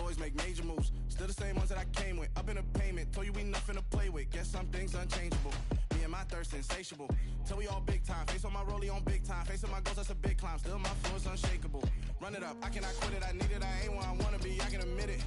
always make major moves. Still the same ones that I came with. Up in a payment, told you we nothing to play with. Guess some things unchangeable. Me and my thirst insatiable. Till we all big time. Face on my rollie on big time. Facing my goals, that's a big climb. Still my flow is unshakable. Run it up, I cannot quit it. I need it, I ain't where I wanna be, I can admit it.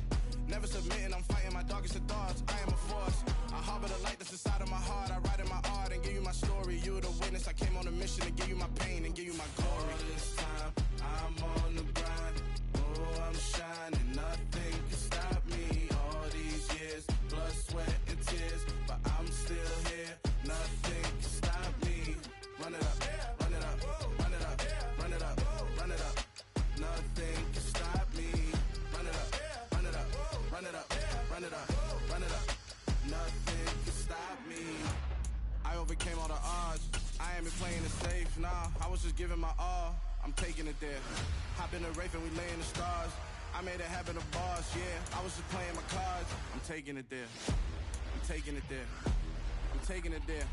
Never submitting, I'm fighting my darkest of thoughts. I am a force. I harbor the light that's inside of my heart. I write in my art and give you my story. You are the witness. I came on a mission to give you my pain and give you my glory. All this time, I'm on the grind. Oh, I'm shining. Nothing can stop me. All these years, blood, sweat, and tears. But I'm still here. Nothing can stop me. Run it up, run it up, run it up, run it up, run it up. Nothing can stop me. Run it up, run it up, run it up, run it up, run it up. Nothing can stop me. I overcame all the odds. I ain't been playing it safe, nah. I was just giving my all. I'm taking it there. Hop in the Wraith and we lay in the stars. I made it happen to boss, yeah. I was just playing my cards. I'm taking it there. I'm taking it there. I'm taking it there.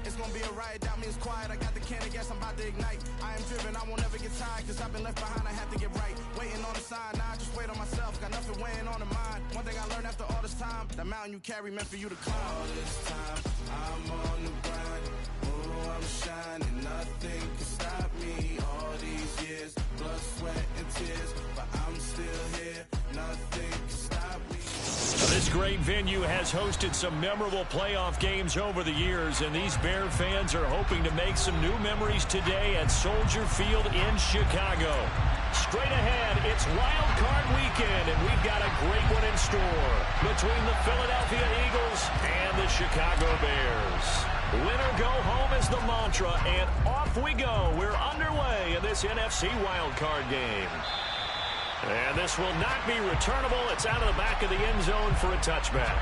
It's gonna be a riot, doubt me it's quiet. I got the can of gas, I'm about to ignite. I am driven, I won't ever get tired. Cause I've been left behind, I have to get right. Waiting on the sign, now I just wait on myself. Got nothing weighing on the mind. One thing I learned after all this time, that mountain you carry meant for you to climb. All this time, I'm on the grind. Oh, I'm shining, nothing can stop me. All these years, blood, sweat, and tears. But I'm still here, nothing can stop me. This great venue has hosted some memorable playoff games over the years, and these Bear fans are hoping to make some new memories today at Soldier Field in Chicago. Straight ahead, it's Wild Card Weekend, and we've got a great one in store between the Philadelphia Eagles and the Chicago Bears. Win or go home is the mantra, and off we go. We're underway in this NFC Wild Card game. And this will not be returnable. It's out of the back of the end zone for a touchback.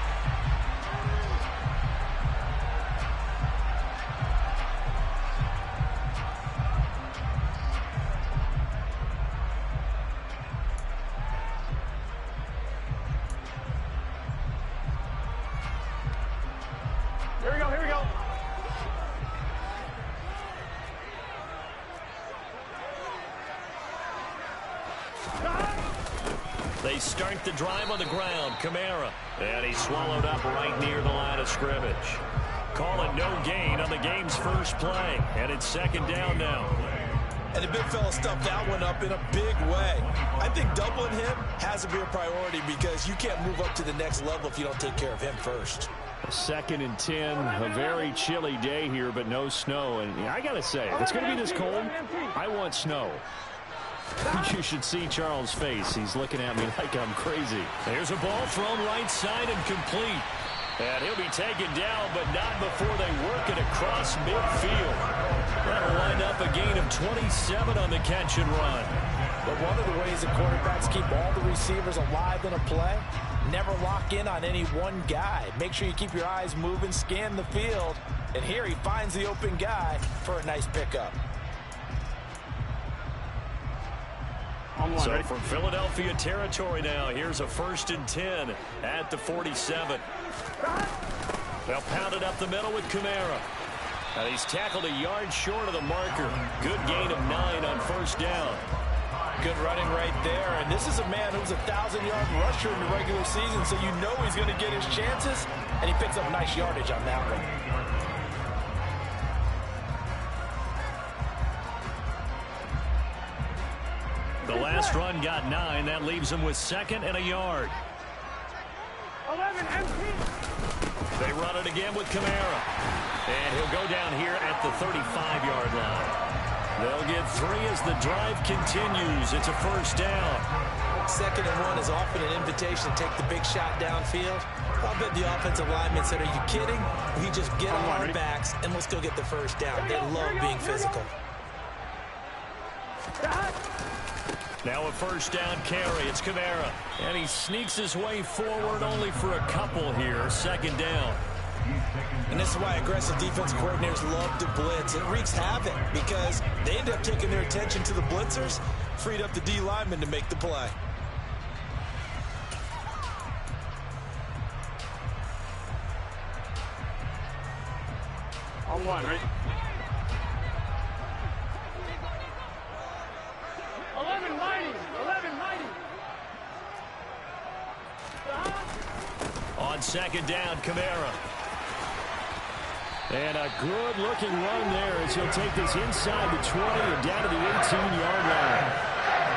Here we go, here we go. They start the drive on the ground. Kamara. And he's swallowed up right near the line of scrimmage. Calling no gain on the game's first play. And it's second down now. And the big fella stuffed that one up in a big way. I think doubling him has to be a priority because you can't move up to the next level if you don't take care of him first. 2nd and 10, a very chilly day here, but no snow. And I got to say, if it's going to be this cold, I want snow. You should see Charles' face. He's looking at me like I'm crazy. There's a ball thrown right side and complete. And he'll be taken down, but not before they work it across midfield. That'll wind up a gain of 27 on the catch and run. But one of the ways that quarterbacks keep all the receivers alive in a play, never lock in on any one guy. Make sure you keep your eyes moving, scan the field. And here he finds the open guy for a nice pickup. So from Philadelphia territory now, here's a 1st and 10 at the 47. They'll pound it up the middle with Kamara. And he's tackled a yard short of the marker. Good gain of 9 on 1st down. Good running right there. And this is a man who's a 1,000-yard rusher in the regular season, so you know he's going to get his chances. And he picks up nice yardage on that one. The last run got 9. That leaves him with 2nd and a yard. 11 empty. They run it again with Kamara. And he'll go down here at the 35-yard line. They'll get 3 as the drive continues. It's a 1st down. 2nd and 1 is often an invitation to take the big shot downfield. I'll bet the offensive lineman said, are you kidding? We just get on our backs and let's go get the 1st down. They love being physical. Now a 1st down carry. It's Kamara. And he sneaks his way forward only for a couple here. 2nd down. And this is why aggressive defensive coordinators love to blitz. It wreaks havoc because they end up taking their attention to the blitzers, freed up the D lineman to make the play. On 1, right? 11 line. second down, Kamara. And a good-looking run there as he'll take this inside the 20 and down to the 18-yard line.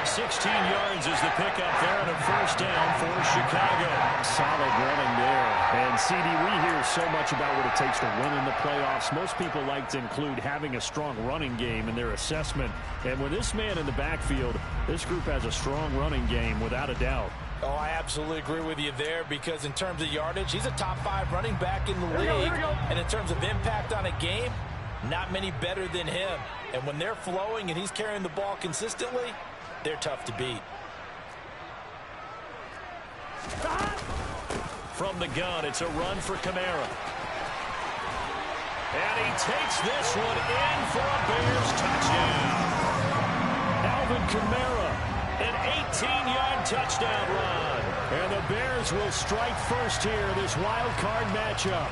16 yards is the pickup there and a first down for Chicago. Solid running there. And, CD, we hear so much about what it takes to win in the playoffs. Most people like to include having a strong running game in their assessment. And with this man in the backfield, this group has a strong running game without a doubt. Oh, I absolutely agree with you there because in terms of yardage, he's a top 5 running back in the league. And in terms of impact on a game, not many better than him. And when they're flowing and he's carrying the ball consistently, they're tough to beat. From the gun, it's a run for Kamara. And he takes this one in for a Bears touchdown. Alvin Kamara, an 18-yard touchdown run. And the Bears will strike first here, this wild card matchup.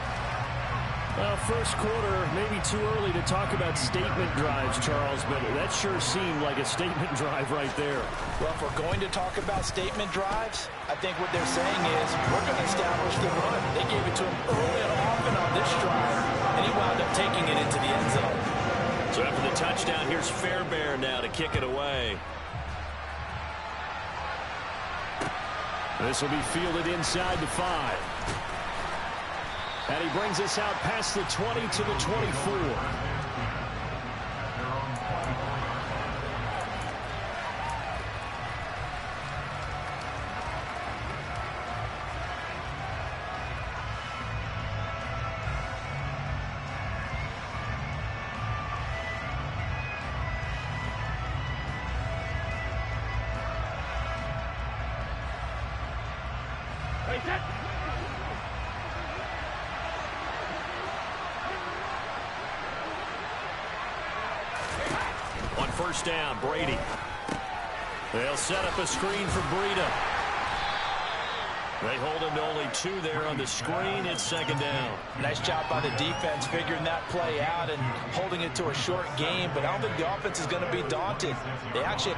Well, first quarter, maybe too early to talk about statement drives, Charles, but that sure seemed like a statement drive right there. Well, if we're going to talk about statement drives, I think what they're saying is we're going to establish the run. They gave it to him early and often on this drive, and he wound up taking it into the end zone. So after the touchdown, here's Fairbairn now to kick it away. This will be fielded inside the 5. And he brings us out past the 20 to the 24. On first down, Brady. They'll set up a screen for Breida. They hold him to only 2 there on the screen. It's second down. Nice job by the defense figuring that play out and holding it to a short game, but I don't think the offense is going to be daunted. They actually...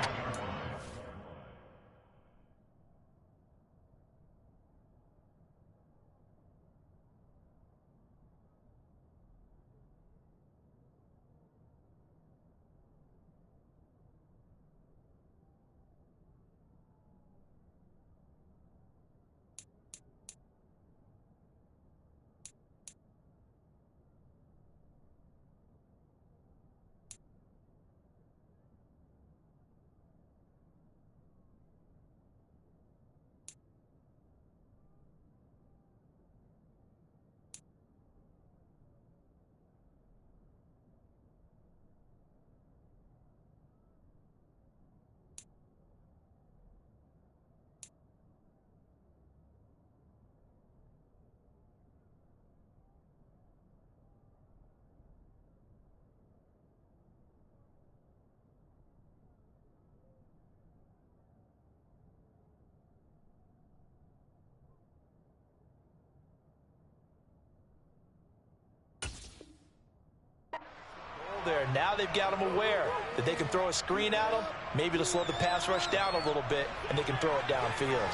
there. Now they've got them aware that they can throw a screen at them, maybe to slow the pass rush down a little bit, and they can throw it downfield.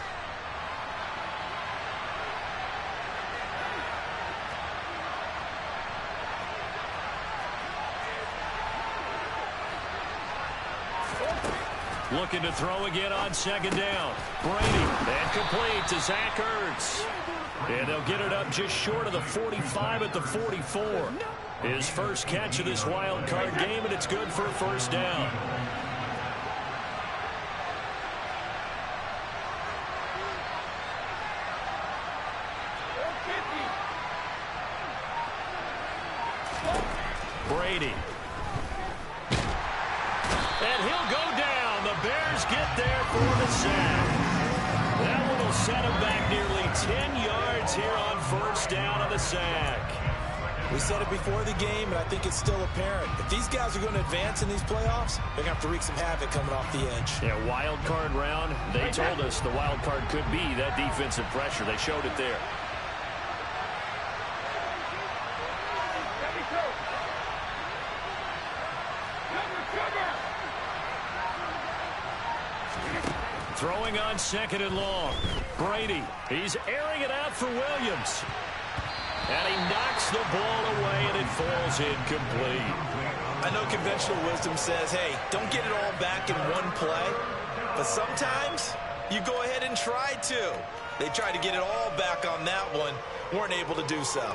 Looking to throw again on second down. Brady, and complete to Zach Ertz. And they'll get it up just short of the 45 at the 44. His first catch of this wild card game, and it's good for a first down. Brady. And he'll go down. The Bears get there for the sack. That one will set him back nearly 10 yards here on first down on the sack. We said it before the game, and I think it's still apparent. If these guys are going to advance in these playoffs, they're going to have to wreak some havoc coming off the edge. Yeah, wild card round. They told us the wild card could be that defensive pressure. They showed it there. Throwing on second and long. Brady. He's airing it out for Williams. And he knocks the ball away, and it falls incomplete. I know conventional wisdom says, hey, don't get it all back in one play. But sometimes you go ahead and try to. They tried to get it all back on that one. Weren't able to do so.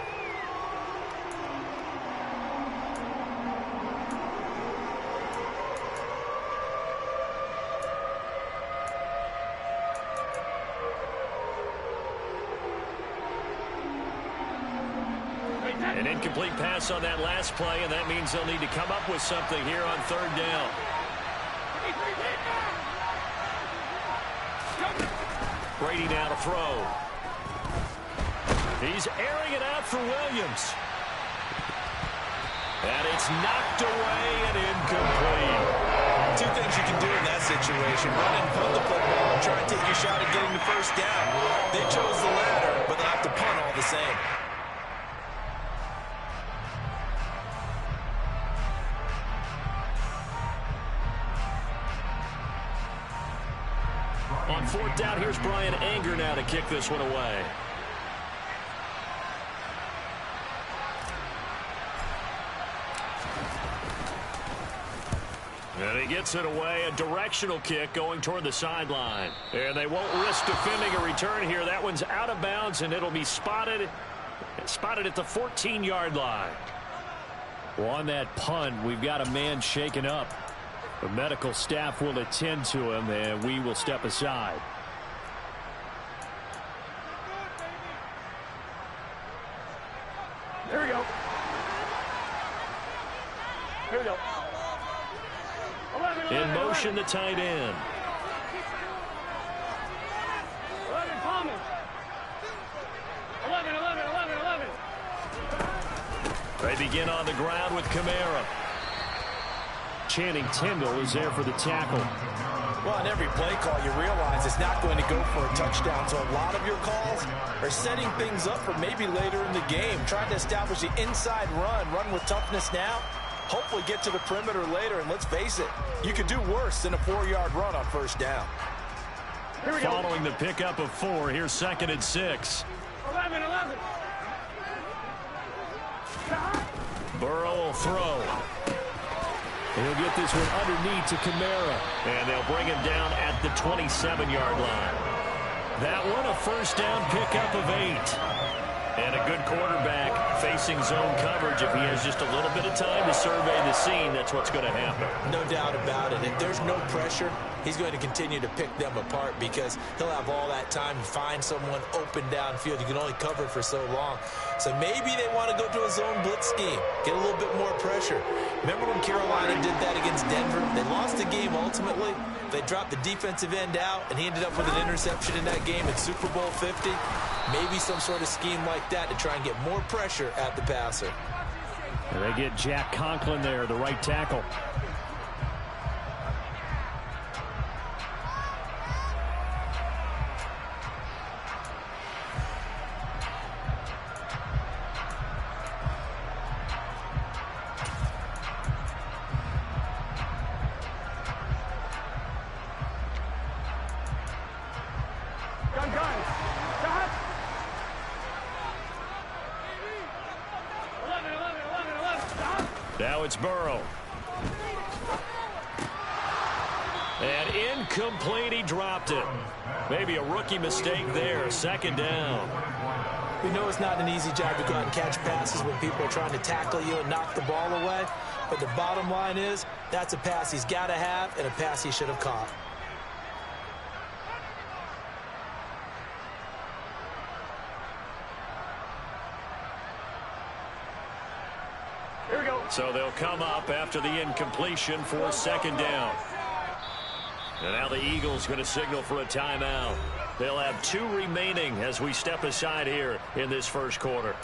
An incomplete pass on that last play, and that means they'll need to come up with something here on third down. Brady now to throw. He's airing it out for Williams. And it's knocked away and incomplete. Two things you can do in that situation. Run and punt the football and try and take your shot at getting the first down. They chose the latter, but they'll have to punt all the same. On fourth down, here's Brian Anger now to kick this one away. And he gets it away, a directional kick going toward the sideline. And they won't risk defending a return here. That one's out of bounds, and it'll be spotted at the 14-yard line. Well, on that punt, we've got a man shaken up. The medical staff will attend to him, and we will step aside. Here we go. Here we go. 11, In motion, the tight end. 11, Thomas. 11. They begin on the ground with Kamara. Channing Tindall is there for the tackle. Well, on every play call, you realize it's not going to go for a touchdown. So a lot of your calls are setting things up for maybe later in the game, trying to establish the inside run with toughness now, hopefully get to the perimeter later. And let's face it, you could do worse than a 4-yard run on first down. Following the pickup of 4, here's 2nd and 6. 11. Burrow will throw. He'll get this one underneath to Kamara. And they'll bring him down at the 27-yard line. That one a first down pickup of 8. And a good quarterback facing zone coverage. If he has just a little bit of time to survey the scene, that's what's going to happen. No doubt about it. If there's no pressure, he's going to continue to pick them apart because he'll have all that time to find someone open downfield. You can only cover for so long. So maybe they want to go to a zone blitz scheme, get a little bit more pressure. Remember when Carolina did that against Denver? They lost the game ultimately. They dropped the defensive end out, and he ended up with an interception in that game in Super Bowl 50. Maybe some sort of scheme like that to try and get more pressure at the passer. And they get Jack Conklin there, the right tackle. Now it's Burrow. And incomplete, he dropped it. Maybe a rookie mistake there, 2nd down. We know it's not an easy job to go out and catch passes when people are trying to tackle you and knock the ball away. But the bottom line is, that's a pass he's got to have and a pass he should have caught. So they'll come up after the incompletion for 2nd down. And now the Eagles going to signal for a timeout. They'll have 2 remaining as we step aside here in this first quarter.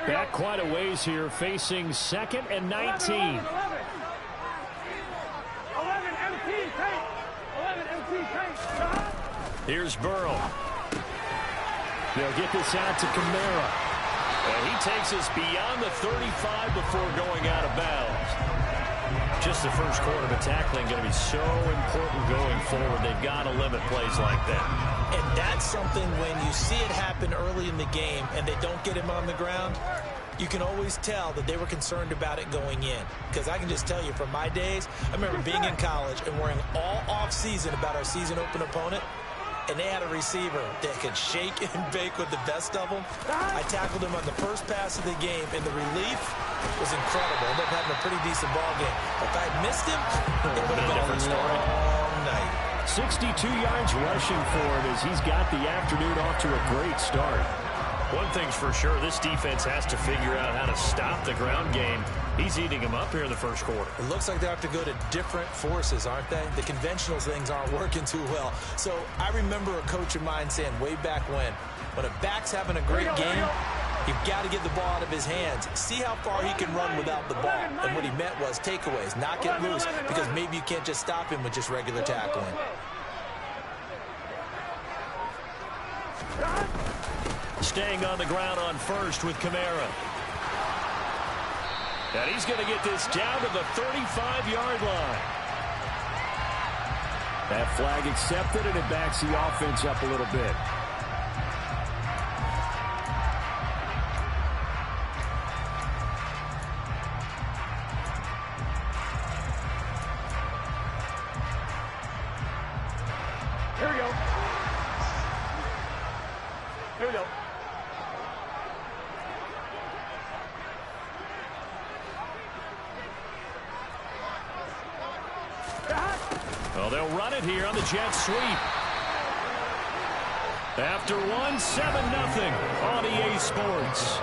Back quite a ways here, facing 2nd and 19. 11 empty, take. 11 empty, take. Here's Burrow. They'll get this out to Kamara. And he takes us beyond the 35 before going out of bounds. Just the first quarter, but tackling going to be so important going forward. They've got to limit plays like that. And that's something when you see it happen early in the game and they don't get him on the ground, you can always tell that they were concerned about it going in. Because I can just tell you from my days, I remember being in college and worrying all off-season about our season open opponent, and they had a receiver that could shake and bake with the best of them. I tackled him on the first pass of the game, and the relief was incredible. Ended up having a pretty decent ball game. If I had missed him, it would have been a different story. Long night. 62 yards rushing for him as he's got the afternoon off to a great start. One thing's for sure, this defense has to figure out how to stop the ground game. He's eating them up here in the first quarter. It looks like they have to go to different forces, aren't they? The conventional things aren't working too well. So I remember a coach of mine saying way back when a back's having a great game, you've got to get the ball out of his hands. See how far he can run without the ball. And what he meant was takeaways, knock it loose, because maybe you can't just stop him with just regular tackling. Staying on the ground on first with Kamara. And he's going to get this down to the 35-yard line. That flag accepted, and it backs the offense up a little bit. Here we go. Here we go. Well, they'll run it here on the jet sweep. After one, 7-0 on EA Sports.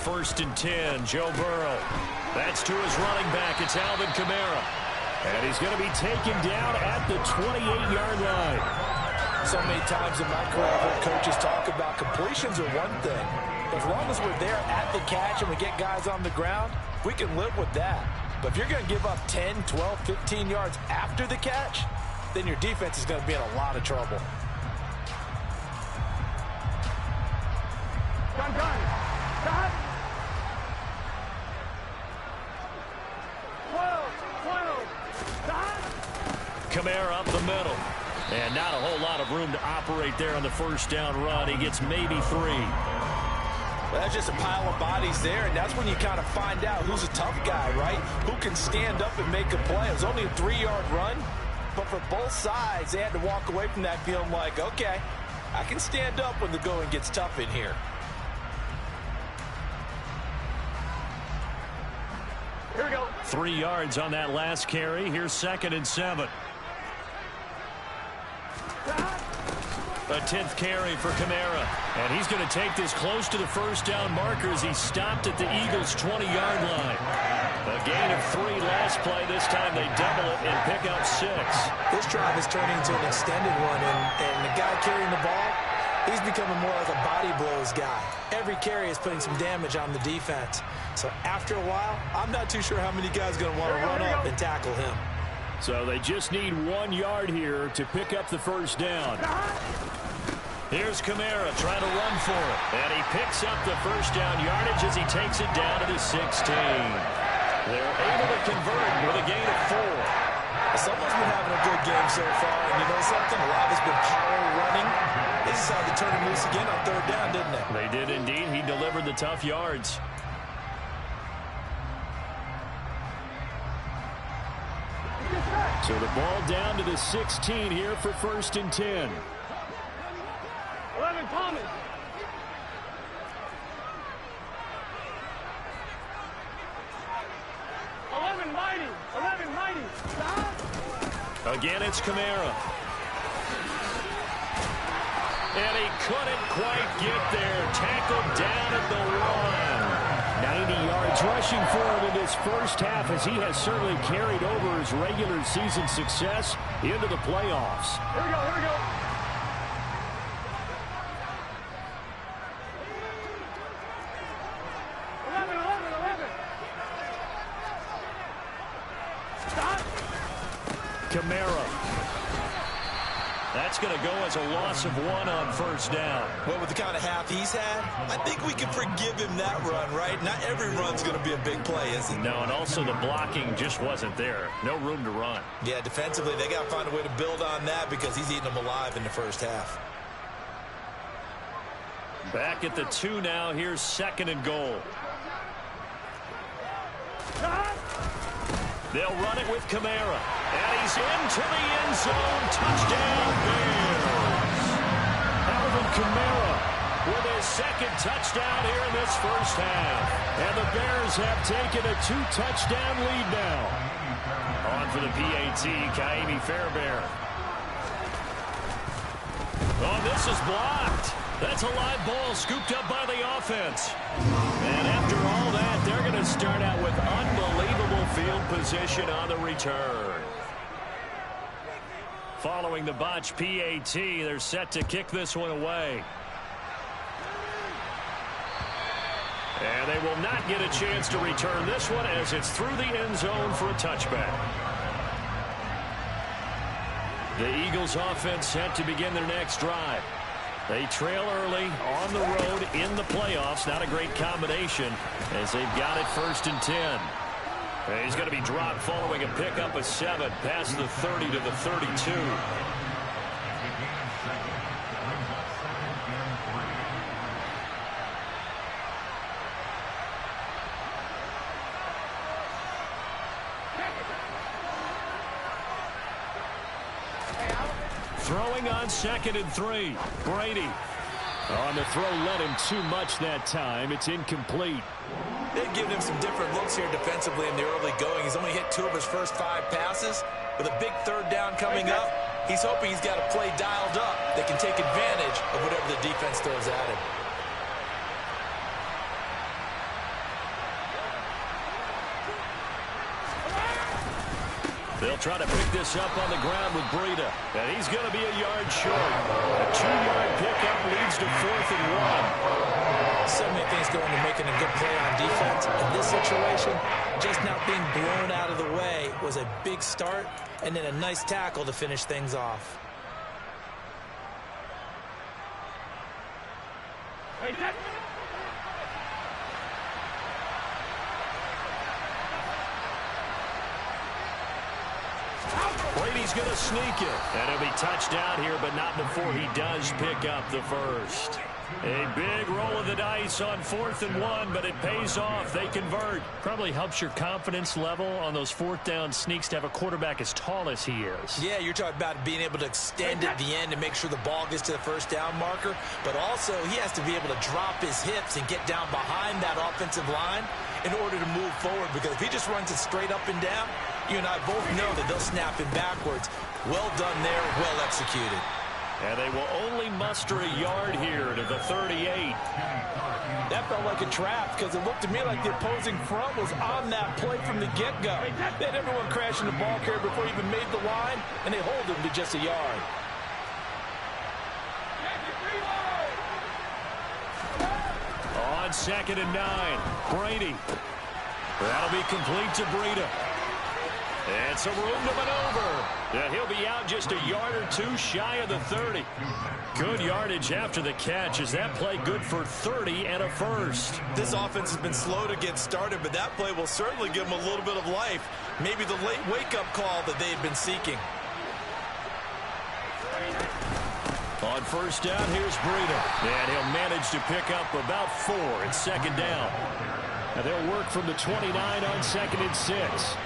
First and 10, Joe Burrow. That's to his running back. It's Alvin Kamara. And he's going to be taken down at the 28-yard line. So many times in my career, I've heard coaches talk about completions are one thing. As long as we're there at the catch and we get guys on the ground, we can live with that. But if you're going to give up 10, 12, 15 yards after the catch, then your defense is going to be in a lot of trouble. Kamara up the middle. And not a whole lot of room to operate there on the first down run. He gets maybe 3. Well, that's just a pile of bodies there, and that's when you kind of find out who's a tough guy, right? Who can stand up and make a play. It was only a 3-yard run, but for both sides, they had to walk away from that feeling like, okay, I can stand up when the going gets tough in here. Here we go. 3 yards on that last carry. Here's 2nd and 7. A 10th carry for Kamara. And he's going to take this close to the first down markers. He stopped at the Eagles' 20-yard line. A gain of 3 last play. This time they double it and pick up 6. This drive is turning into an extended one, and the guy carrying the ball, he's becoming more like a body blows guy. Every carry is putting some damage on the defense. So after a while, I'm not too sure how many guys are going to want to run up and tackle him. So they just need 1 yard here to pick up the first down. Here's Kamara trying to run for it. And he picks up the first down yardage as he takes it down to the 16. They're able to convert with a gain of 4. Someone's been having a good game so far, and you know something? A lot has been power running. They decided to turn him loose again on 3rd down, didn't they? They did indeed. He delivered the tough yards. So the ball down to the 16 here for 1st and 10. 11 Thomas. Again, it's Kamara. And he couldn't quite get there. Tackled down at the 1. 90 yards rushing for him in this first half, as he has certainly carried over his regular season success into the playoffs. Here we go, here we go. Kamara. That's going to go as a loss of 1 on first down. Well, with the kind of half he's had, I think we can forgive him that run, right? Not every run's going to be a big play, is it? No, and also the blocking just wasn't there. No room to run. Yeah, defensively, they got to find a way to build on that because he's eating them alive in the first half. Back at the 2 now. Here's 2nd and goal. They'll run it with Kamara. And he's into the end zone. Touchdown, Bears. Alvin Kamara with his 2nd touchdown here in this first half. And the Bears have taken a 2-touchdown lead now. On for the PAT, Ka'imi Fairbairn. Oh, this is blocked. That's a live ball scooped up by the offense. And after all that, they're going to start out with unbelievable field position on the return. Following the botch PAT, they're set to kick this one away. And they will not get a chance to return this one as it's through the end zone for a touchback. The Eagles offense set to begin their next drive. They trail early on the road in the playoffs. Not a great combination as they've got it 1st and 10. He's going to be dropped following a pickup of 7 past the 30 to the 32. Throwing on 2nd and 3. Brady. On the throw, led him too much that time. It's incomplete. They've given him some different looks here defensively in the early going. He's only hit 2 of his first 5 passes. With a big 3rd down coming up, he's hoping he's got a play dialed up that can take advantage of whatever the defense throws at him. They'll try to pick this up on the ground with Breida. And he's going to be a yard short. A 2-yard pickup leads to 4th and 1. So many things go into making a good play on defense. In this situation, just not being blown out of the way was a big start, and then a nice tackle to finish things off. Brady's going to sneak it. And he'll be touchdown here, but not before he does pick up the first. A big roll of the dice on 4th and 1, but it pays off. They convert. Probably helps your confidence level on those 4th down sneaks to have a quarterback as tall as he is. Yeah, you're talking about being able to extend at the end and make sure the ball gets to the 1st down marker. But also, he has to be able to drop his hips and get down behind that offensive line in order to move forward. Because if he just runs it straight up and down, you and I both know that they'll snap him backwards. Well done there, well executed. And they will only muster a yard here to the 38. That felt like a trap because it looked to me like the opposing front was on that play from the get-go. They had everyone crashing the ball carrier before he even made the line, and they hold him to just a yard. On 2nd and 9, Brady. That'll be complete to Breida. And some room to maneuver. And he'll be out just a yard or 2 shy of the 30. Good yardage after the catch. Is that play good for 30 and a first? This offense has been slow to get started, but that play will certainly give them a little bit of life. Maybe the late wake-up call that they've been seeking. On 1st down, here's Breida. And he'll manage to pick up about 4 at 2nd down. And they'll work from the 29 on 2nd and 6.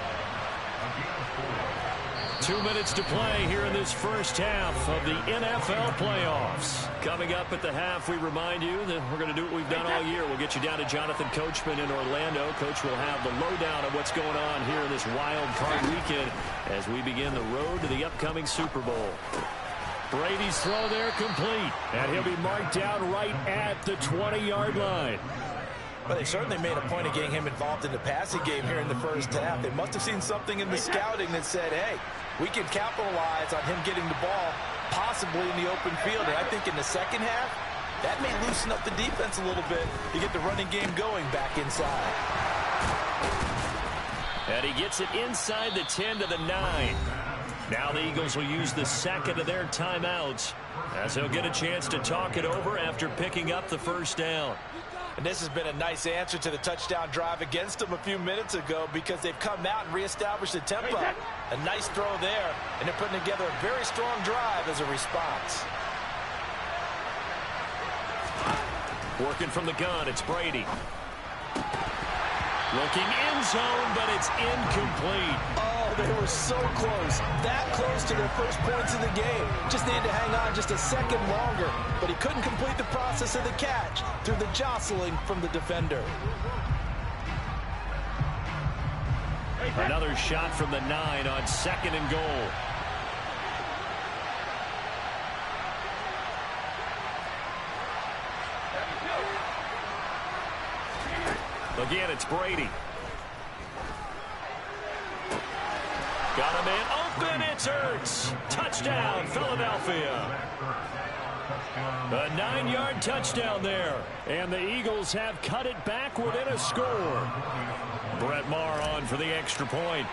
2 minutes to play here in this first half of the NFL playoffs. Coming up at the half, we remind you that we're going to do what we've done all year. We'll get you down to Jonathan Coachman in Orlando. Coach will have the lowdown of what's going on here in this wild card weekend as we begin the road to the upcoming Super Bowl. Brady's throw there complete. And he'll be marked down right at the 20-yard line. Well, they certainly made a point of getting him involved in the passing game here in the first half. They must have seen something in the scouting that said, hey, we can capitalize on him getting the ball possibly in the open field. And I think in the second half, that may loosen up the defense a little bit to get the running game going back inside. And he gets it inside the 10 to the 9. Now the Eagles will use the second of their timeouts as he'll get a chance to talk it over after picking up the first down. And this has been a nice answer to the touchdown drive against them a few minutes ago because they've come out and reestablished the tempo. A nice throw there, and they're putting together a very strong drive as a response. Working from the gun, it's Brady. Looking end zone, but it's incomplete. Oh, they were so close. That close to their first points of the game. Just needed to hang on just a second longer. But he couldn't complete the process of the catch through the jostling from the defender. Another shot from the 9 on 2nd and goal. Again, it's Brady. Got a man open. It's Ertz. Touchdown, Philadelphia. A 9-yard touchdown there. And the Eagles have cut it back within a score. Brett Maher on for the extra point.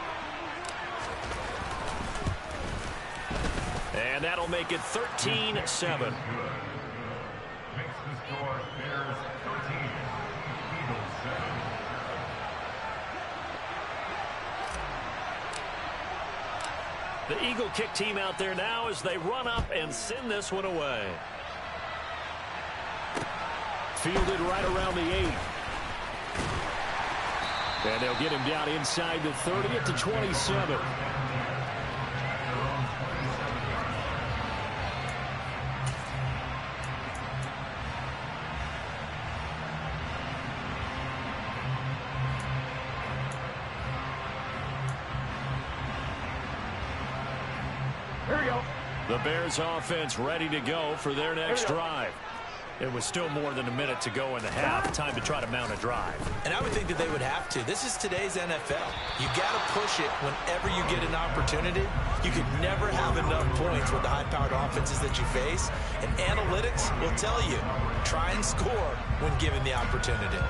And that'll make it 13-7. The Eagle kick team out there now as they run up and send this one away. Fielded right around the 8. And they'll get him down inside the 30 at the 27. Here we go. The Bears offense ready to go for their next drive. It was still more than a minute to go in the half. Time to try to mount a drive. And I would think that they would have to. This is today's NFL. You got to push it whenever you get an opportunity. You could never have enough points with the high-powered offenses that you face. And analytics will tell you, try and score when given the opportunity.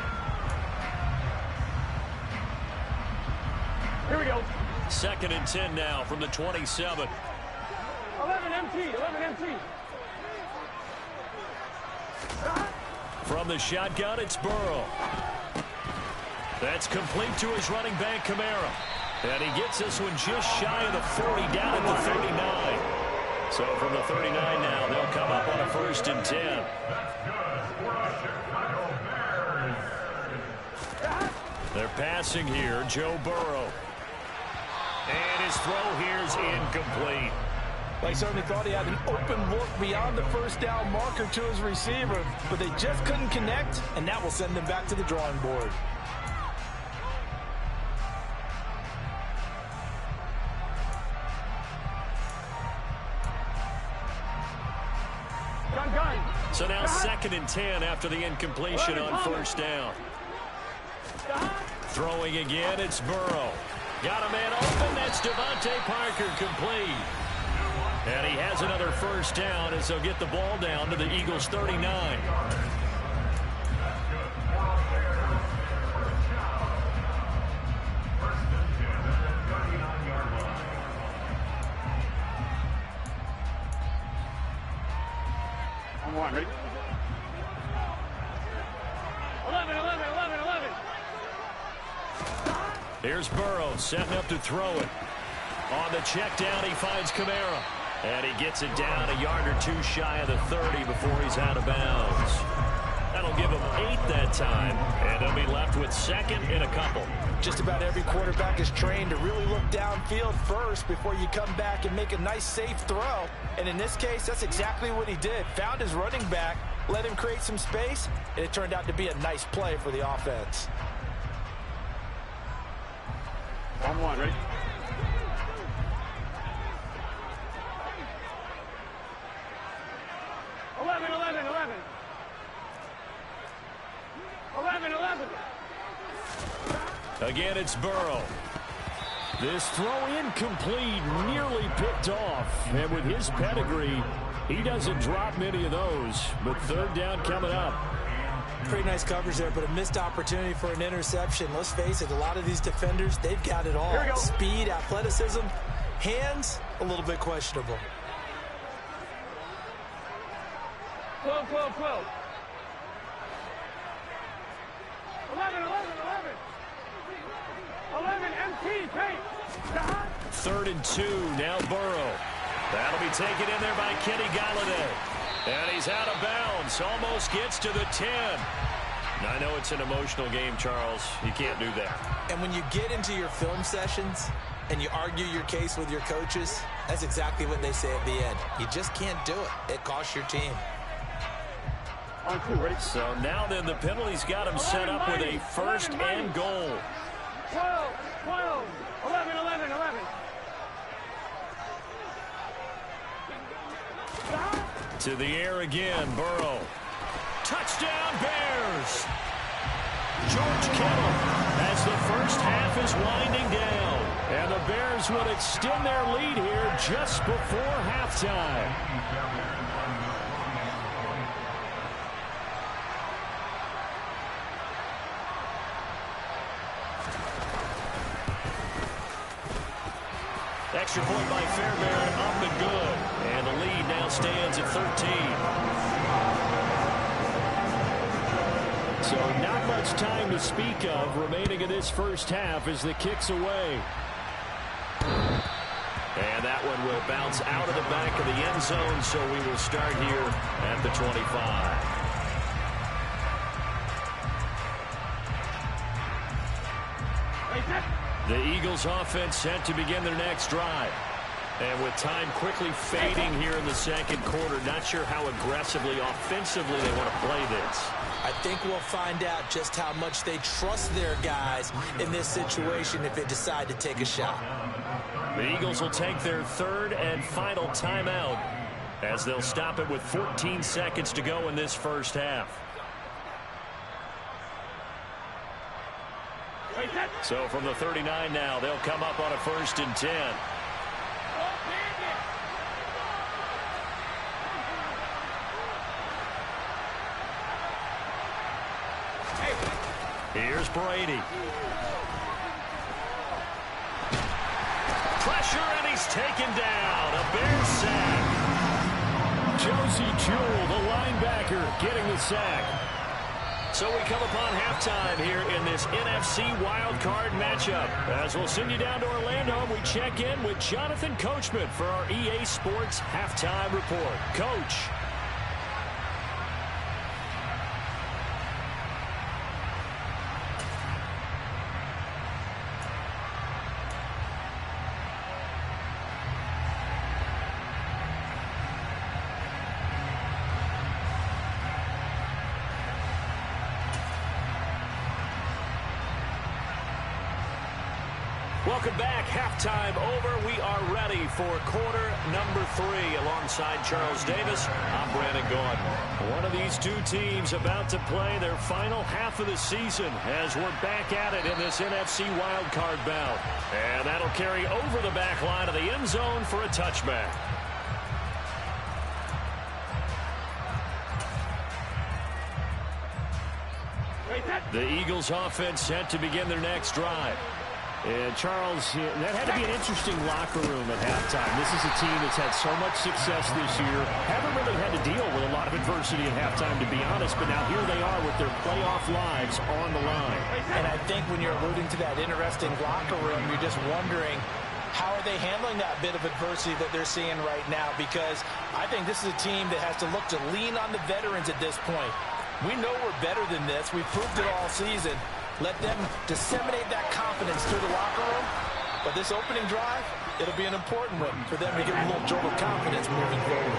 Here we go. 2nd and 10 now from the 27. 11 MT. 11 MT. From the shotgun, it's Burrow. That's complete to his running back, Kamara. And he gets this one just shy of the 40, down at the 39. So from the 39 now, they'll come up on a 1st and 10. They're passing here, Joe Burrow. And his throw here is incomplete. They certainly thought he had an open look beyond the first down marker to his receiver, but they just couldn't connect, and that will send them back to the drawing board. Gun. So now 2nd and 10 after the incompletion on 1st down. Throwing again, it's Burrow. Got a man open, that's Devontae Parker, complete. And he has another 1st down as they'll get the ball down to the Eagles' 39. I'm one, ready? 11. Here's Burrow setting up to throw it. On the check down, he finds Kamara. And he gets it down a yard or 2 shy of the 30 before he's out of bounds. That'll give him 8 that time. And they'll be left with 2nd and a couple. Just about every quarterback is trained to really look downfield first before you come back and make a nice, safe throw. And in this case, that's exactly what he did. Found his running back, let him create some space, and it turned out to be a nice play for the offense. I'm one, ready? Again, it's Burrow. This throw incomplete, nearly picked off. And with his pedigree, he doesn't drop many of those. But third down coming up. Pretty nice coverage there, but a missed opportunity for an interception. Let's face it, a lot of these defenders, they've got it all. Speed, athleticism, hands, a little bit questionable. 12, 12, 12. 11, 11, 11. 11, MT, paint. Third and 2, now Burrow. That'll be taken in there by Kenny Golladay. And he's out of bounds, almost gets to the 10. I know it's an emotional game, Charles. You can't do that. And when you get into your film sessions and you argue your case with your coaches, that's exactly what they say at the end. You just can't do it. It costs your team. On 2, ready? So now then the penalty's got him set up with a first and goal. 12, 12, 11, 11, 11. To the air again, Burrow. Touchdown, Bears! George Kittle as the first half is winding down. And the Bears will extend their lead here just before halftime. Extra point by Fairbairn, up and good. And the lead now stands at 13. So not much time to speak of remaining in this first half as the kick's away. And that one will bounce out of the back of the end zone, so we will start here at the 25. The Eagles offense set to begin their next drive. And with time quickly fading here in the second quarter, not sure how aggressively, offensively they want to play this. I think we'll find out just how much they trust their guys in this situation if they decide to take a shot. The Eagles will take their third and final timeout as they'll stop it with 14 seconds to go in this first half. So from the 39 now, they'll come up on a 1st and 10. Here's Brady. Pressure, and he's taken down. A Bears sack. Josie Jewell, the linebacker, getting the sack. So we come upon halftime here in this NFC wildcard matchup. As we'll send you down to Orlando, we check in with Jonathan Coachman for our EA Sports Halftime Report. Coach. Welcome back. Halftime over. We are ready for quarter number 3. Alongside Charles Davis, I'm Brandon Gaudin. One of these two teams about to play their final half of the season as we're back at it in this NFC wildcard bout. And that'll carry over the back line of the end zone for a touchback. The Eagles offense set to begin their next drive. And, Charles, that had to be an interesting locker room at halftime. This is a team that's had so much success this year. Haven't really had to deal with a lot of adversity at halftime, to be honest. But now here they are with their playoff lives on the line. And I think when you're alluding to that interesting locker room, you're just wondering, how are they handling that bit of adversity that they're seeing right now? Because I think this is a team that has to look to lean on the veterans at this point. We know we're better than this. We've proved it all season. Let them disseminate that confidence through the locker room. But this opening drive, it'll be an important one for them to get a little jolt of confidence moving forward.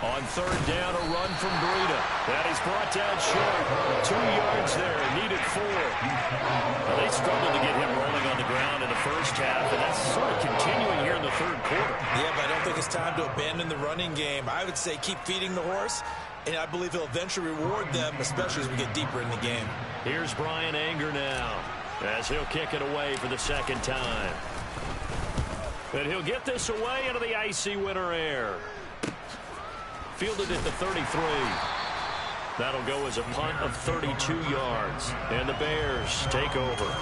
On third down, a run from Breida. That is brought down short. 2 yards there, needed 4. Well, they struggled to get him rolling on the ground in the first half, and that's sort of continuing here in the third quarter. Yeah, but I don't think it's time to abandon the running game. I would say keep feeding the horse, and I believe he'll eventually reward them, especially as we get deeper in the game. Here's Brian Anger now, as he'll kick it away for the second time. And he'll get this away into the icy winter air. Fielded at the 33. That'll go as a punt of 32 yards. And the Bears take over.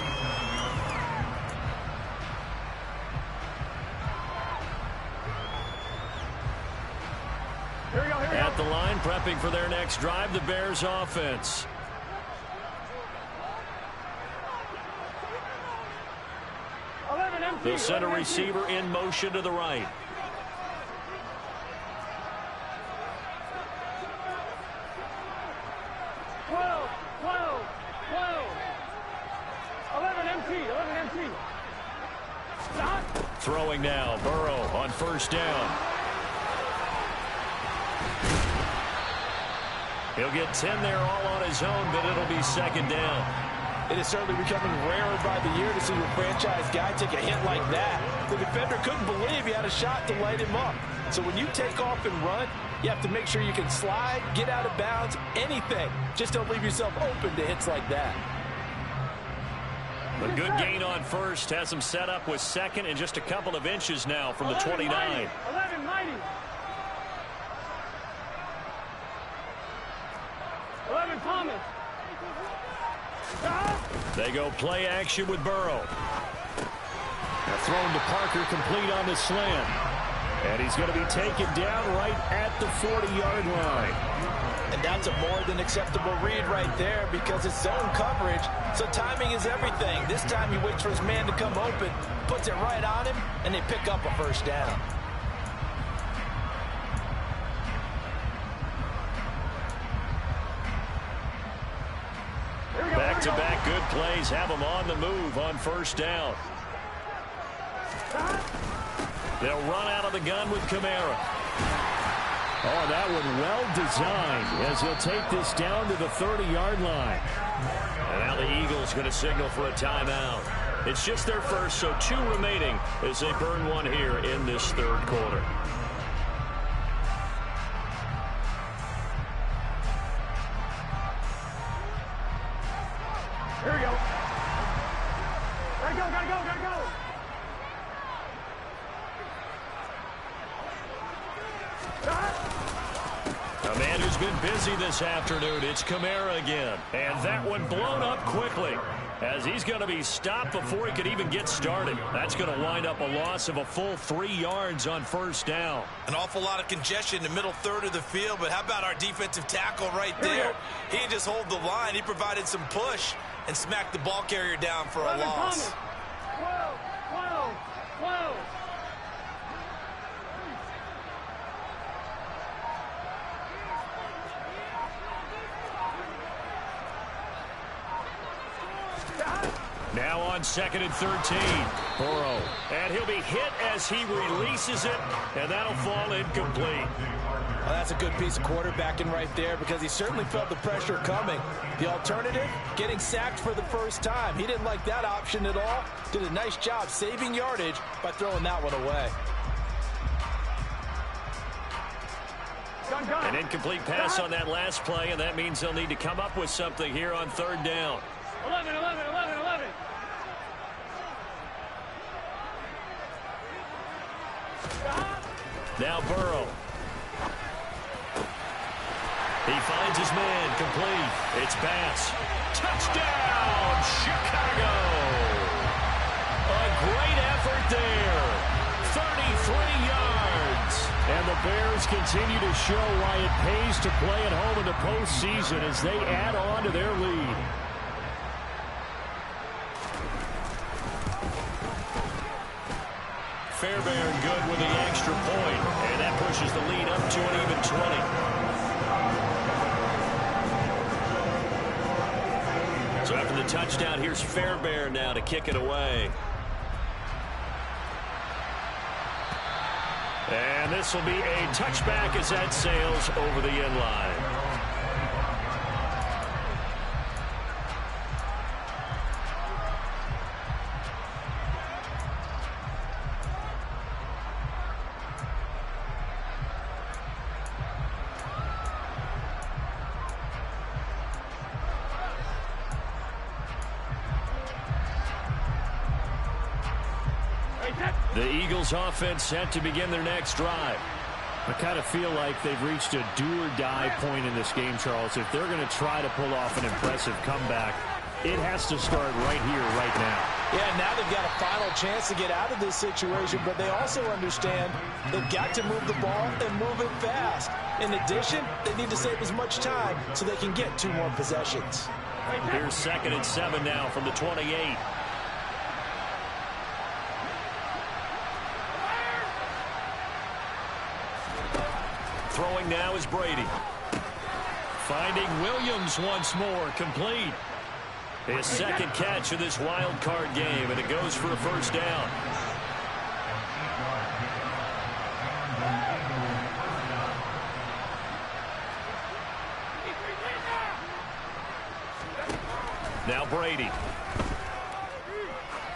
At the line, prepping for their next drive, the Bears offense. They'll send a receiver in motion to the right. Throwing now, Burrow on first down. He'll get 10 there all on his own, but it'll be second down. It is certainly becoming rarer by the year to see your franchise guy take a hit like that. The defender couldn't believe he had a shot to light him up. So when you take off and run, you have to make sure you can slide, get out of bounds, anything. Just don't leave yourself open to hits like that. A good gain on first has him set up with second and just a couple of inches now from the 29. 11 mighty. 11 Thomas. They go play action with Burrow. Thrown to Parker, complete on the slant. And he's going to be taken down right at the 40-yard line. And that's a more than acceptable read right there because it's zone coverage, so timing is everything. This time he waits for his man to come open, puts it right on him, and they pick up a first down. Back-to-back good plays have them on the move on first down. They'll run out of the gun with Kamara. Oh, that one well designed as he'll take this down to the 30-yard line. And now the Eagles going to signal for a timeout. It's just their first, so 2 remaining as they burn one here in this third quarter. Here we go. Gotta go, gotta go, gotta go. A man who's been busy this afternoon, it's Kamara again. And that one blown up quickly as he's going to be stopped before he could even get started. That's going to wind up a loss of a full 3 yards on first down. An awful lot of congestion in the middle third of the field, but how about our defensive tackle right there? He didn't just hold the line. He provided some push and smacked the ball carrier down for a loss. 12, 12, 12. Now on 2nd and 13. Burrow. And he'll be hit as he releases it, and that'll fall incomplete. Well, that's a good piece of quarterbacking right there because he certainly felt the pressure coming. The alternative, getting sacked for the first time. He didn't like that option at all. Did a nice job saving yardage by throwing that one away. An incomplete pass on that last play, and that means they'll need to come up with something here on third down. 11, 11, 11, 11. Now Burrow. He finds his man, complete. It's pass. Touchdown, Chicago. A great effort there. 33 yards. And the Bears continue to show why it pays to play at home in the postseason as they add on to their lead. Fairbairn good with the extra point, and that pushes the lead up to an even 20. So after the touchdown, here's Fairbairn now to kick it away. And this will be a touchback as that sails over the end line. The Eagles offense set to begin their next drive. I kind of feel like they've reached a do-or-die point in this game, Charles. If they're going to try to pull off an impressive comeback, it has to start right here, right now. Yeah, now they've got a final chance to get out of this situation, but they also understand they've got to move the ball and move it fast. In addition, they need to save as much time so they can get 2 more possessions. Here's 2nd and 7 now from the 28. Throwing now is Brady. Finding Williams once more, complete. His 2nd catch of this wild card game, and it goes for a first down. Now Brady.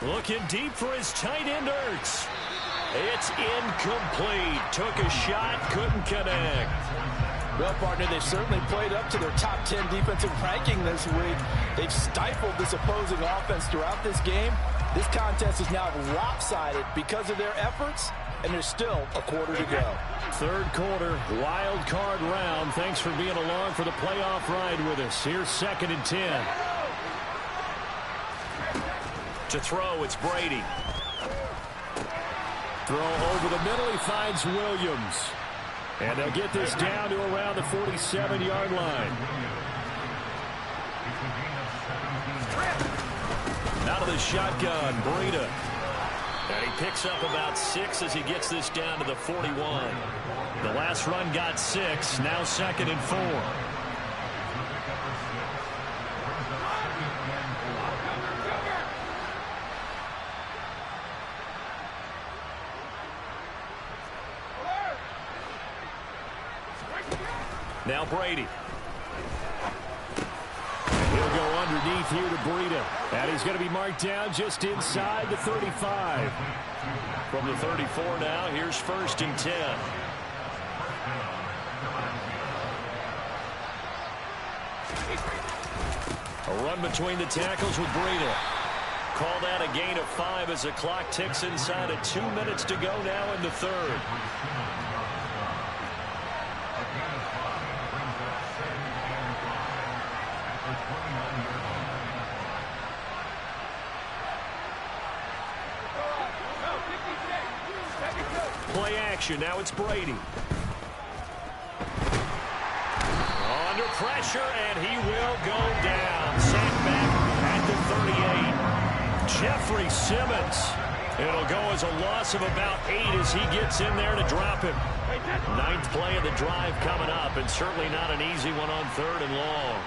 Looking deep for his tight end, Ertz. It's incomplete. Took a shot, couldn't connect. Well, partner, they've certainly played up to their top 10 defensive ranking this week. They've stifled this opposing offense throughout this game. This contest is now lopsided because of their efforts, and there's still a quarter to go. 3rd quarter, wild card round. Thanks for being along for the playoff ride with us. Here's 2nd and 10. To throw, it's Brady. Throw over the middle, he finds Williams. And they'll get this down to around the 47-yard line. Out of the shotgun, Breida. And he picks up about 6 as he gets this down to the 41. The last run got 6, now 2nd and 4. Now Brady. He'll go underneath here to Breida. And he's going to be marked down just inside the 35. From the 34 now, here's 1st and 10. A run between the tackles with Breida. Call that a gain of 5 as the clock ticks inside of 2 minutes to go now in the 3rd. Play action. Now it's Brady. Under pressure, and he will go down. Sacked back at the 38. Jeffrey Simmons. It'll go as a loss of about 8 as he gets in there to drop him. 9th play of the drive coming up, and certainly not an easy one on 3rd and long.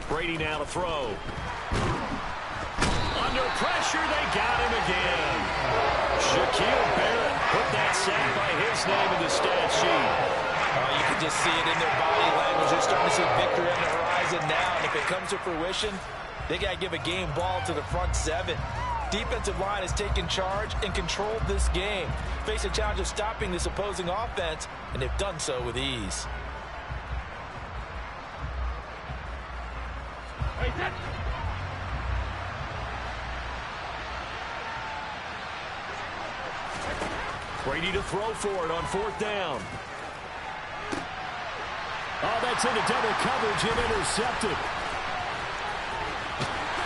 Brady now to throw. Under pressure, they got him again. Shaquille Barrett put that sack by his name in the stat sheet. You can just see it in their body language. They're starting to see victory on the horizon now. And if it comes to fruition, they got to give a game ball to the front 7. Defensive line has taken charge and controlled this game. Face a challenge of stopping this opposing offense, and they've done so with ease. Brady to throw for it on 4th down. Oh, that's into double coverage and intercepted.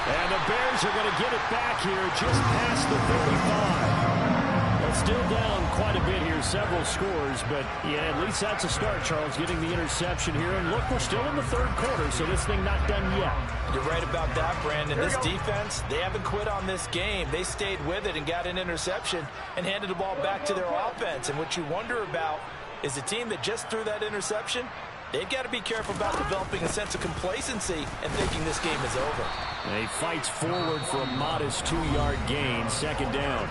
And the Bears are going to get it back here just past the 35. Well, still down quite a bit here, several scores, but yeah, at least that's a start, Charles, getting the interception here. And look, we're still in the 3rd quarter, so this thing not done yet. You're right about that, Brandon. This defense, they haven't quit on this game. They stayed with it and got an interception and handed the ball back to their offense. And what you wonder about is the team that just threw that interception, they've got to be careful about developing a sense of complacency and thinking this game is over. And he fights forward for a modest 2-yard gain, 2nd down.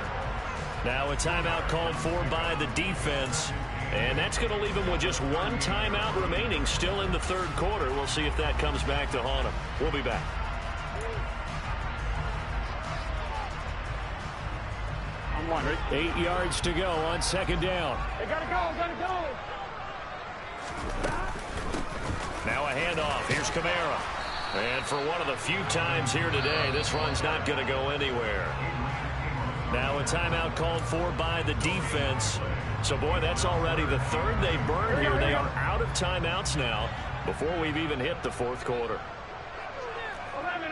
Now a timeout called for by the defense. And that's going to leave him with just 1 timeout remaining still in the 3rd quarter. We'll see if that comes back to haunt him. We'll be back. I'm wondering. 8 yards to go on 2nd down. They gotta go, gotta go. Now a handoff. Here's Kamara. And for one of the few times here today, this run's not going to go anywhere. Now a timeout called for by the defense. So, boy, that's already the third they've burned here. They are out of timeouts now before we've even hit the fourth quarter. 11.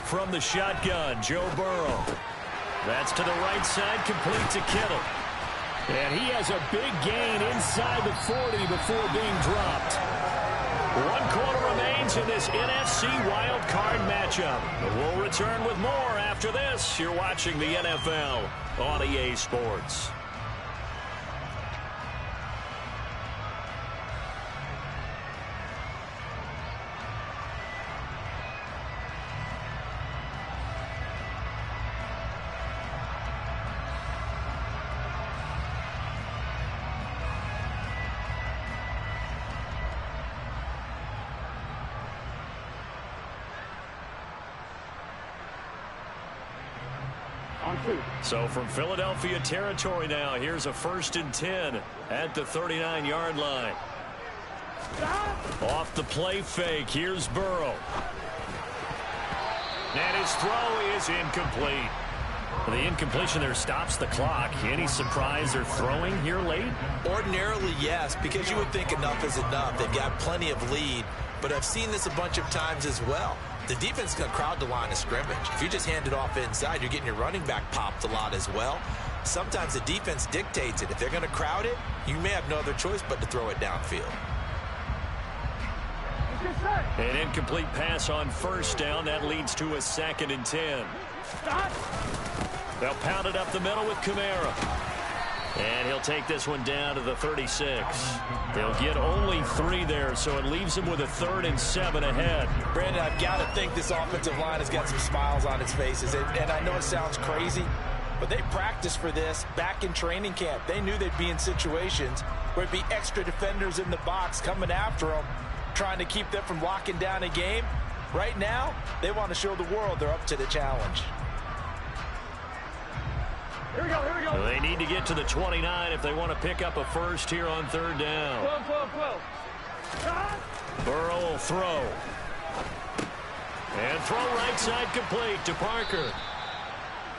From the shotgun, Joe Burrow. That's to the right side, complete to Kittle. And he has a big gain inside the 40 before being dropped. 1 quarter remains in this NFC Wild Card matchup. We'll return with more after this. You're watching the NFL on EA Sports. So from Philadelphia territory now, here's a 1st and 10 at the 39-yard line. Off the play fake, here's Burrow. And his throw is incomplete. The incompletion there stops the clock. Any surprise they're throwing here late? Ordinarily, yes, because you would think enough is enough. They've got plenty of lead, but I've seen this a bunch of times as well. The defense is going to crowd the line of scrimmage. If you just hand it off inside, you're getting your running back popped a lot as well. Sometimes the defense dictates it. If they're going to crowd it, you may have no other choice but to throw it downfield. An incomplete pass on 1st down. That leads to a 2nd and 10. They'll pound it up the middle with Kamara. And he'll take this one down to the 36. They'll get only 3 there, so it leaves him with a 3rd and 7 ahead. Brandon, I've got to think this offensive line has got some smiles on its faces. And I know it sounds crazy, but they practiced for this back in training camp. They knew they'd be in situations where it'd be extra defenders in the box coming after them, trying to keep them from locking down a game. Right now, they want to show the world they're up to the challenge. Here we go. They need to get to the 29 if they want to pick up a 1st here on 3rd down. 12. Burrow will throw. And throw right side complete to Parker.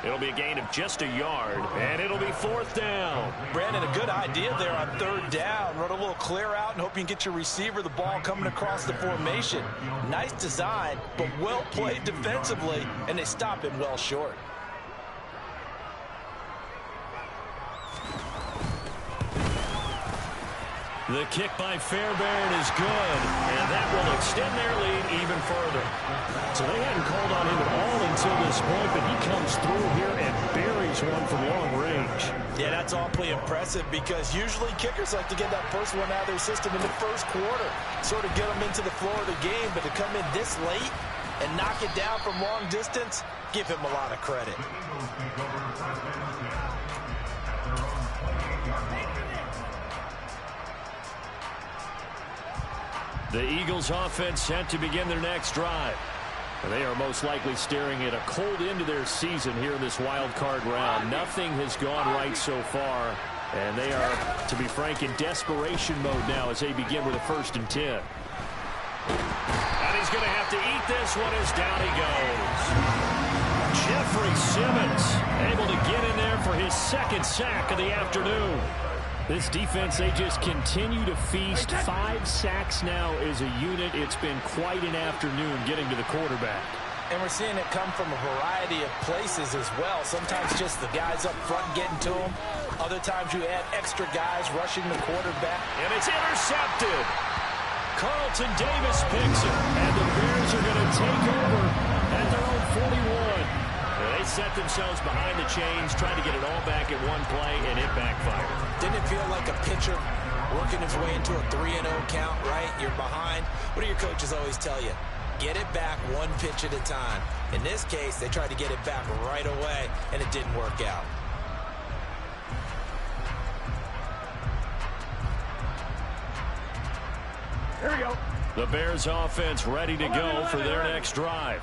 It'll be a gain of just a yard, and it'll be 4th down. Brandon, a good idea there on 3rd down. Run a little clear out and hope you can get your receiver the ball coming across the formation. Nice design, but well played defensively, and they stop him well short. The kick by Fairbairn is good, and that will extend their lead even further. So they hadn't called on him at all until this point, but he comes through here and buries one from long range. Yeah, that's awfully impressive because usually kickers like to get that first one out of their system in the 1st quarter, sort of get them into the flow of the game, but to come in this late and knock it down from long distance, give him a lot of credit. The Eagles offense set to begin their next drive. And they are most likely staring at a cold end to their season here in this wild card round. Nothing has gone right so far, and they are, to be frank, in desperation mode now as they begin with a 1st and 10. And he's going to have to eat this one as down he goes. Jeffrey Simmons able to get in there for his 2nd sack of the afternoon. This defense, they just continue to feast. 5 sacks now as a unit. It's been quite an afternoon getting to the quarterback. And we're seeing it come from a variety of places as well. Sometimes just the guys up front getting to him. Other times you add extra guys rushing the quarterback. And it's intercepted. Carlton Davis picks it. And the Bears are going to take over at their own 41. They set themselves behind the chains, trying to get it all back in one play, and it backfired. Didn't it feel like a pitcher working his way into a 3-0 count, right? You're behind. What do your coaches always tell you? Get it back one pitch at a time. In this case, they tried to get it back right away, and it didn't work out. Here we go. The Bears offense ready to go for their next drive.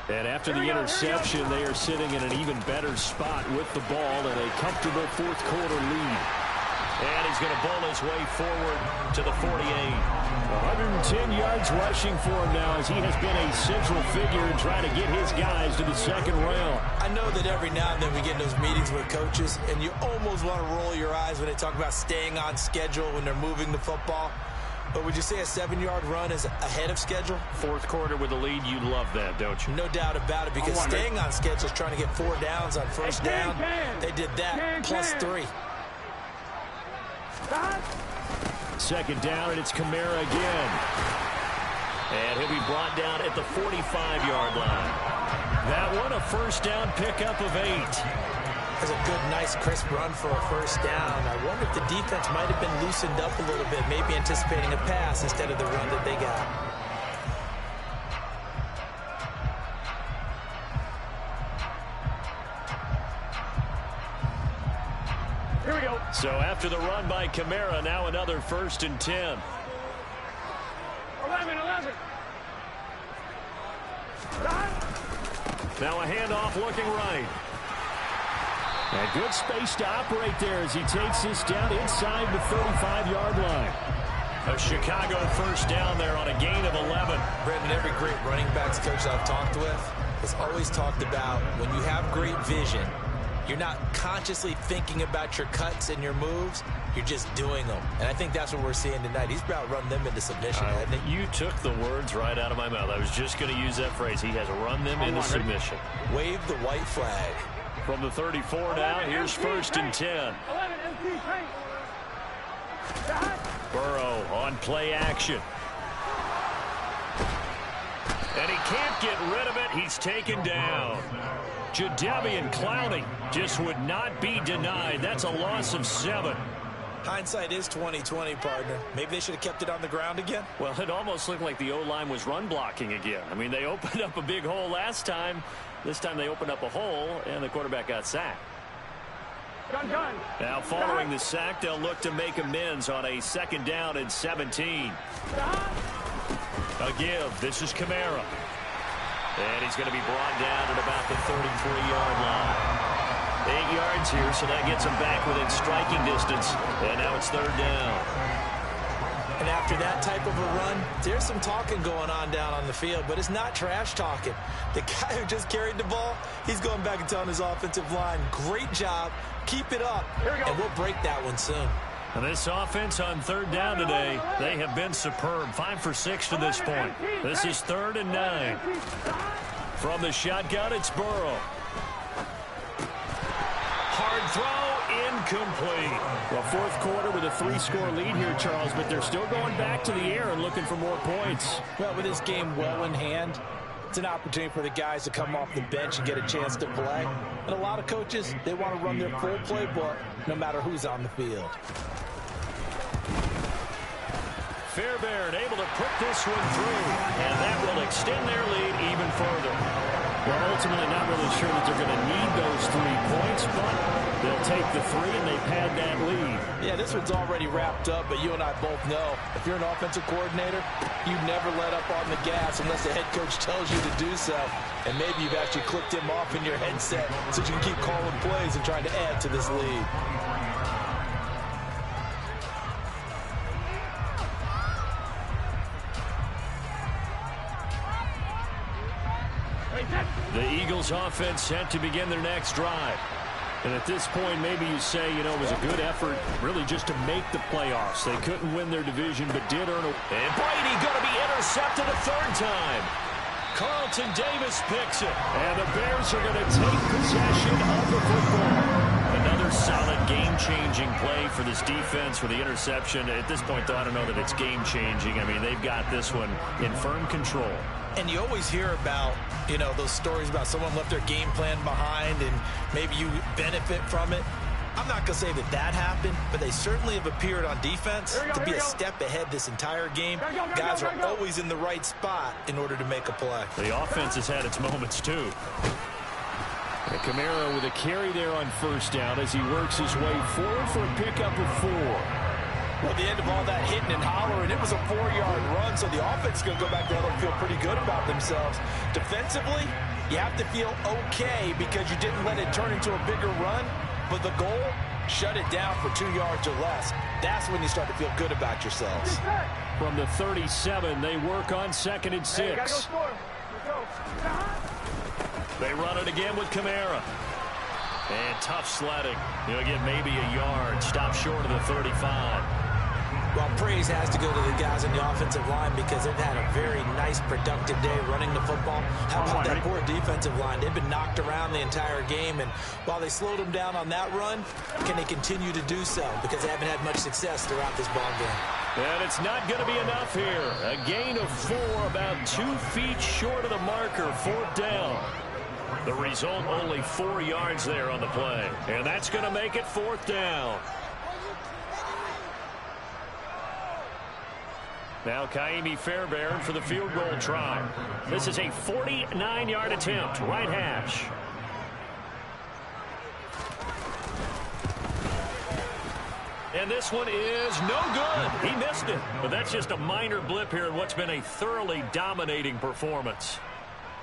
And after the interception, they are sitting in an even better spot with the ball and a comfortable fourth-quarter lead. And he's going to bowl his way forward to the 48. 110 yards rushing for him now as he has been a central figure in trying to get his guys to the second round. I know that every now and then we get in those meetings with coaches, and you almost want to roll your eyes when they talk about staying on schedule when they're moving the football. But would you say a 7-yard run is ahead of schedule? Fourth quarter with the lead, you love that, don't you? No doubt about it, because staying on schedule is trying to get 4 downs on first down. They did that, plus 3. Second down, and it's Kamara again. And he'll be brought down at the 45-yard line. That one, a first down pickup of 8. That's a good, nice, crisp run for a first down. I wonder if the defense might have been loosened up a little bit, maybe anticipating a pass instead of the run that they got. Here we go. So after the run by Kamara, now another 1st and 10. 11. Now a handoff looking right. And good space to operate there as he takes this down inside the 35-yard line. A Chicago first down there on a gain of 11. Brandon, every great running backs coach I've talked with has always talked about when you have great vision, you're not consciously thinking about your cuts and your moves. You're just doing them. And I think that's what we're seeing tonight. He's about to run them into submission. You took the words right out of my mouth. I was just going to use that phrase. He has run them into submission. Wave the white flag. From the 34 now, here's 1st and 10. Burrow on play action. And he can't get rid of it. He's taken down. Jadeveon Clowney just would not be denied. That's a loss of 7. Hindsight is 20/20, partner. Maybe they should have kept it on the ground again. Well, it almost looked like the O-line was run blocking again. I mean, they opened up a big hole last time. This time they opened up a hole, and the quarterback got sacked. Gun. Now, following the sack, they'll look to make amends on a 2nd down and 17. A give. This is Kamara. And he's going to be brought down at about the 33-yard line. 8 yards here, so that gets him back within striking distance. And now it's 3rd down. And after that type of a run, there's some talking going on down on the field, but it's not trash talking. The guy who just carried the ball, he's going back and telling his offensive line, great job, keep it up, and we'll break that one soon. And this offense on 3rd down today, they have been superb. 5 for 6 to this point. This is 3rd and 9. From the shotgun, it's Burrow. Hard throw, incomplete. Well, 4th quarter with a 3-score lead here, Charles, but they're still going back to the air and looking for more points. Well, with this game well in hand, it's an opportunity for the guys to come off the bench and get a chance to play. And a lot of coaches, they want to run their full playbook no matter who's on the field. Fairbairn able to put this one through, and that will extend their lead even further. Well, ultimately not really sure that they're going to need those 3 points, but they'll take the 3 and they've had that lead. Yeah, this one's already wrapped up, but you and I both know if you're an offensive coordinator, you never let up on the gas unless the head coach tells you to do so. And maybe you've actually clicked him off in your headset so you can keep calling plays and trying to add to this lead. The Eagles offense set to begin their next drive. And at this point, maybe you say, you know, it was a good effort really just to make the playoffs. They couldn't win their division, but did earn a... And Brady going to be intercepted a 3rd time. Carlton Davis picks it. And the Bears are going to take possession of the football. Another solid game-changing play for this defense with the interception. At this point, though, I don't know that it's game-changing. I mean, they've got this one in firm control. And you always hear about, you know, those stories about someone left their game plan behind and maybe you benefit from it. I'm not going to say that that happened, but they certainly have appeared on defense to be a step ahead this entire game. Guys are always in the right spot in order to make a play. The offense has had its moments, too. And Kamara with a carry there on 1st down as he works his way forward for a pickup of 4. Well, at the end of all that hitting and hollering, it was a 4-yard run, so the offense is going to go back there and feel pretty good about themselves. Defensively, you have to feel okay because you didn't let it turn into a bigger run, but the goal, shut it down for 2 yards or less. That's when you start to feel good about yourselves. From the 37, they work on 2nd and 6. They run it again with Kamara. And tough sledding. He'll get maybe a yard. Stop short of the 35. Well, praise has to go to the guys on the offensive line because they've had a very nice, productive day running the football. How about that poor defensive line? They've been knocked around the entire game, and while they slowed them down on that run, can they continue to do so? Because they haven't had much success throughout this ball game. And it's not going to be enough here. A gain of 4, about 2 feet short of the marker, 4th down. The result, only 4 yards there on the play. And that's going to make it 4th down. Now Kaimi Fairbairn for the field goal try. This is a 49-yard attempt, right hash. And this one is no good. He missed it. But that's just a minor blip here in what's been a thoroughly dominating performance.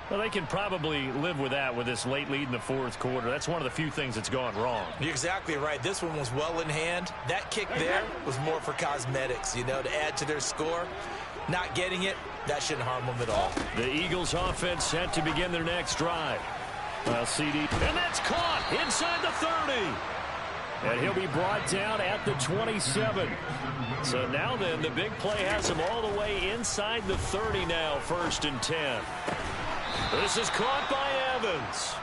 Well, they can probably live with that with this late lead in the 4th quarter. That's one of the few things that's gone wrong. You're exactly right. This one was well in hand. That kick there was more for cosmetics, you know, to add to their score. Not getting it, that shouldn't harm them at all. The Eagles offense set to begin their next drive. Well, CD. And that's caught inside the 30. And he'll be brought down at the 27. So now then, the big play has him all the way inside the 30 now, 1st and 10. This is caught by Evans.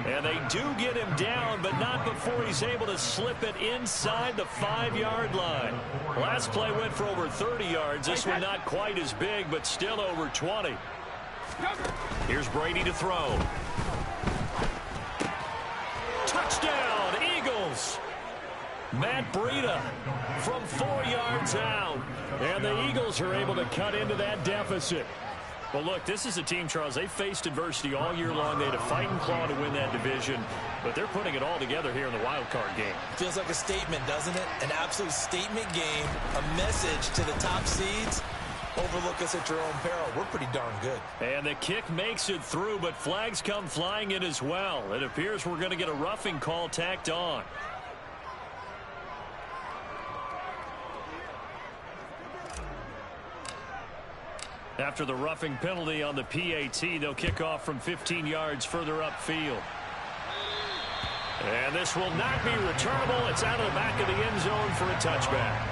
And they do get him down, but not before he's able to slip it inside the 5-yard line. Last play went for over 30 yards. This one not quite as big, but still over 20. Here's Brady to throw. Touchdown, Eagles. Matt Breida from 4 yards out. And the Eagles are able to cut into that deficit. Well, look, this is a team, Charles, they faced adversity all year long. They had to fight and claw to win that division, but they're putting it all together here in the wild card game. Feels like a statement, doesn't it? An absolute statement game, a message to the top seeds. Overlook us at your own peril. We're pretty darn good. And the kick makes it through, but flags come flying in as well. It appears we're going to get a roughing call tacked on. After the roughing penalty on the PAT, they'll kick off from 15 yards further upfield. And this will not be returnable. It's out of the back of the end zone for a touchback.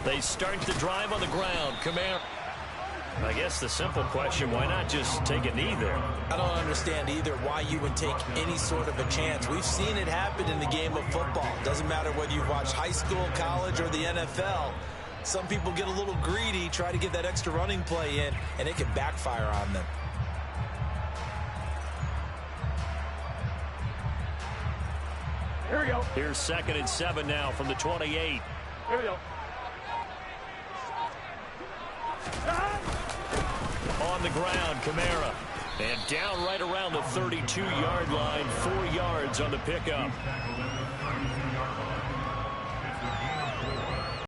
They start the drive on the ground. Kamara. I guess the simple question, why not just take a knee there? I don't understand either why you would take any sort of a chance. We've seen it happen in the game of football. Doesn't matter whether you've watched high school, college, or the NFL. Some people get a little greedy, try to get that extra running play in, and it can backfire on them. Here we go. Here's 2nd and 7 now from the 28. Here we go. On the ground, Kamara. And down right around the 32-yard line, 4 yards on the pickup.